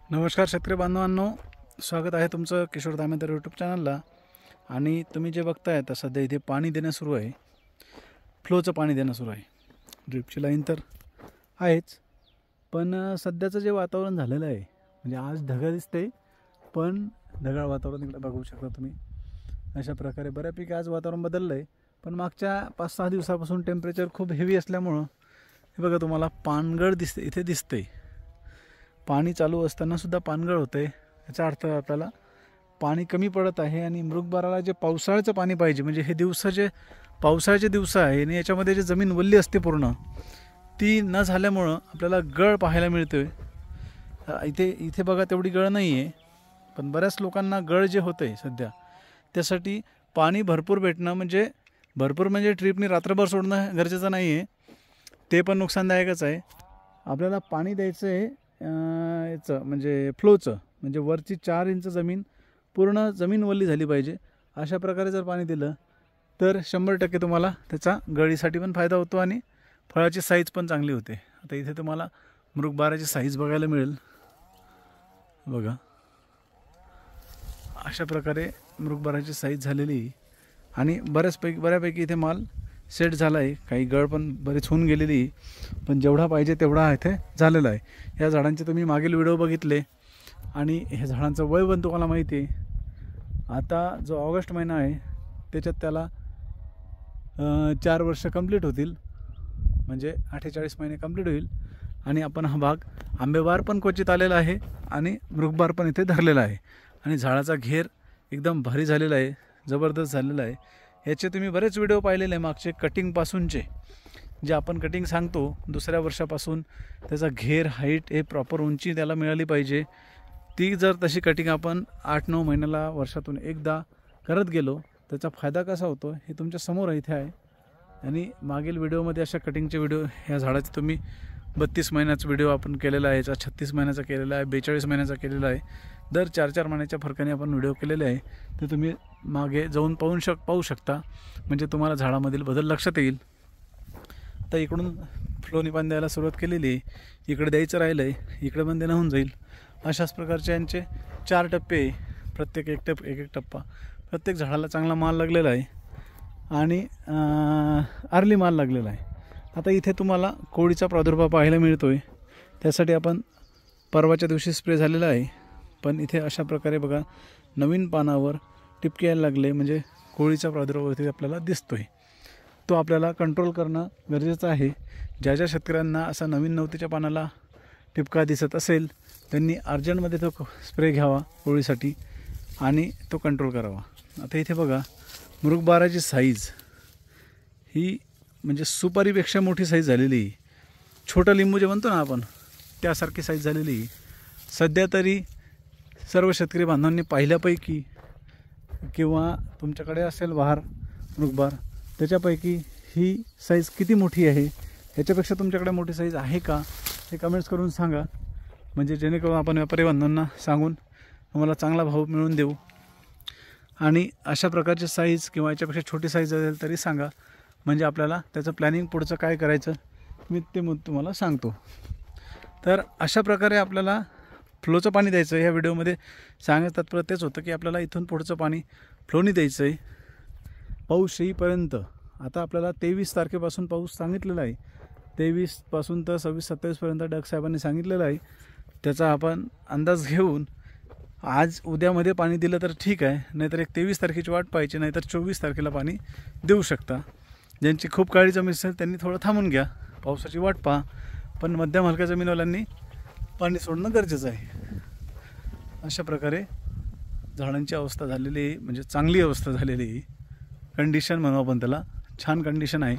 नमस्कार शेतकरी बांधवांनो, स्वागत आहे तुमचं किशोर दामेकर यूट्यूब चॅनलला। आणि तुम्ही जे बघताय आता सध्या इथे पाणी देणं सुरू आहे, फ्लोचं पाणी देणं सुरू आहे। ड्रिपची लाईन तर आहेच, पण सध्याचं जे वातावरण झालेलं आहे म्हणजे आज ढगाळ दिसते, पण ढगाळ वातावरण इकडे बघू शकता तुम्ही। अशा प्रकारे बऱ्यापैकी आज वातावरण बदललं आहे, पण मागच्या 5-6 दिवसापासून टेम्परेचर खूप हेवी असल्यामुळं हे बघा तुम्हाला पानगळ दिसते, इथे दिसते। पाणी चालू असताना सुद्धा पानगळ होते, याचा अर्थ आपल्याला पाणी कमी पडत आहे। आणि मृगबाराला जे पावसाळ्याचं पाणी पाहिजे, म्हणजे हे दिवस जे पावसाळ्याचे दिवस आहे आणि याच्यामध्ये जे जमीन वल्ली असते पूर्ण, ती न झाल्यामुळं आपल्याला गळ पाहायला मिळतोय। इथे बघा तेवढी गळ नाही आहे, पण बऱ्याच लोकांना गळ जे होते सध्या, त्यासाठी पाणी भरपूर भेटणं म्हणजे ट्रिपनी रात्रभर सोडणं गरजेचं नाही आहे, ते पण नुकसानदायकच आहे। आपल्याला पाणी द्यायचं आहे याचं म्हणजे फ्लोचं, म्हणजे वरची 4 इंच जमीन पूर्ण जमीन वल्ली झाली पाहिजे। अशा प्रकारे जर पाणी दिलं तर 100% तुम्हाला त्याचा गळीसाठी पण फायदा होतो आणि फळाची साईज पण चांगली होते। आता इथे तुम्हाला मृगबाराची साईज बघायला मिळेल, बघा अशा प्रकारे मृगबाराची साईज झालेली आणि बऱ्यापैकी इथे माल सेट झाला आहे। काही गळ पण बरेच होऊन गेलेली, पण जेवढा पाहिजे तेवढा इथे झालेला आहे। या झाडांचे तुम्ही मागील व्हिडिओ बघितले आणि हे झाडांचं वय पण तुम्हाला माहिती आहे। आता जो ऑगस्ट महिना आहे त्याच्यात त्याला 4 वर्ष कंप्लीट होतील, म्हणजे 48 महिने कंप्लीट होईल। आणि आपण हा भाग आंबेबार पण क्वचित आलेला आहे आणि मृगबार पण इथे धरलेला आहे। आणि झाडाचा घेर एकदम भारी झालेला आहे, जबरदस्त झालेला आहे। याचे तुम्ही बरेच व्हिडिओ पाहिलेले मागचे कटिंगपासूनचे, जे आपण कटिंग सांगतो दुसऱ्या वर्षापासून त्याचा घेर हाईट हे प्रॉपर उंची त्याला मिळाली पाहिजे। ती जर तशी कटिंग आपण 8-9 महिन्याला वर्षातून एकदा करत गेलो, त्याचा फायदा कसा होतो हे तुमच्या समोर इथे आहे। आणि मागील व्हिडिओमध्ये अशा कटिंगचे व्हिडिओ ह्या झाडाचे तुम्ही 32 महिन्याचा व्हिडिओ आपण केलेला आहे, 36 महिन्याचा केलेला आहे, 42 महिन्याचा केलेला आहे। दर 4-4 महिन्याच्या फरकाने आपण व्हिडिओ केलेले आहे, ते तुम्ही मागे जाऊन पाहू शकता, म्हणजे तुम्हाला झाडामधील बदल लक्षात येईल। तर इकडून फ्लोनी पाणी द्यायला सुरुवात केलेली आहे, इकडे द्यायचं राहिलं आहे, इकडे पण देणं होऊन जाईल। अशाच प्रकारचे यांचे 4 टप्पे, प्रत्येक एक टप्पा, प्रत्येक झाडाला चांगला माल लागलेला आहे आणि अर्ली माल लागलेला आहे। आता इथे तुम्हाला कोळीचा प्रादुर्भाव पाहायला मिळतोय, त्यासाठी आपण परवाच्या दिवशी स्प्रे झालेला आहे, पण इथे अशा प्रकारे बघा नवीन पानावर टिपके यायला लागले, म्हणजे कोळीचा प्रादुर्भाव इथे आपल्याला दिसतोय। तो आपल्याला कंट्रोल करणं गरजेचं आहे। ज्या शेतकऱ्यांना असा नवीन नवतीच्या पानाला टिपका दिसत असेल त्यांनी अर्जंटमध्ये तो स्प्रे घ्यावा कोळीसाठी आणि तो कंट्रोल करावा। आता इथे बघा मृगबाराची साईज ही म्हणजे सुपारीपेक्षा मोठी साईज झालेली, छोटं लिंबू जे म्हणतो ना आपण त्यासारखी साईज झालेली। सध्या तरी सर्व शेतकरी बांधवांनी पाहिल्यापैकी किंवा तुमच्याकडे असेल बहार मृगबार, त्याच्यापैकी ही साईज किती मोठी आहे, याच्यापेक्षा तुमच्याकडे मोठी साईज आहे का हे कमेंट्स करून सांगा, म्हणजे जेणेकरून आपण व्यापारी बांधवांना सांगून तुम्हाला चांगला भाव मिळवून देऊ। आणि अशा प्रकारची साईज किंवा याच्यापेक्षा छोटी साईज असेल तरी सांगा, म्हणजे आपल्याला त्याचं प्लॅनिंग पुढचं काय करायचं मी ते तुम्हाला सांगतो। तर अशा प्रकारे आपल्याला फ्लोचं पाणी द्यायचं आहे। ह्या व्हिडिओमध्ये सांगायचं तात्पर्य तेच होतं की आपल्याला इथून पुढचं पाणी फ्लोनी द्यायचं आहे पाऊस येईपर्यंत। आता आपल्याला 23 तारखेपासून पाऊस सांगितलेला आहे, 23 पासून तर 26-27 पर्यंत डग साहेबांनी सांगितलेलं आहे। त्याचा आपण अंदाज घेऊन आज उद्यामध्ये पाणी दिलं तर ठीक आहे, नाहीतर एक 23 तारखेची वाट पाहायची, नाहीतर 24 तारखेला पाणी देऊ शकता। ज्यांची खूप काळी जमीन असेल त्यांनी थोडं थांबून घ्या, पावसाची वाट पहा, पण मध्यम हलक्या जमीनवाल्यांनी पाणी सोडणं गरजेचं आहे। अशा प्रकारे झाडांची अवस्था झालेली, म्हणजे चांगली अवस्था झालेली कंडिशन म्हणू आपण त्याला, छान कंडिशन आहे।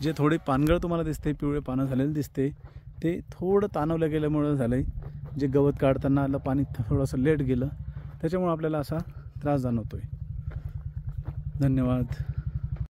जे थोडे पानगळ तुम्हाला दिसते, पिवळे पानं झालेले दिसते, ते थोडं ताणवलं गेल्यामुळं झालं आहे। जे गवत काढताना आलं पाणी थोडंसं लेट गेलं, त्याच्यामुळे आपल्याला असा त्रास जाणवतो आहे। धन्यवाद।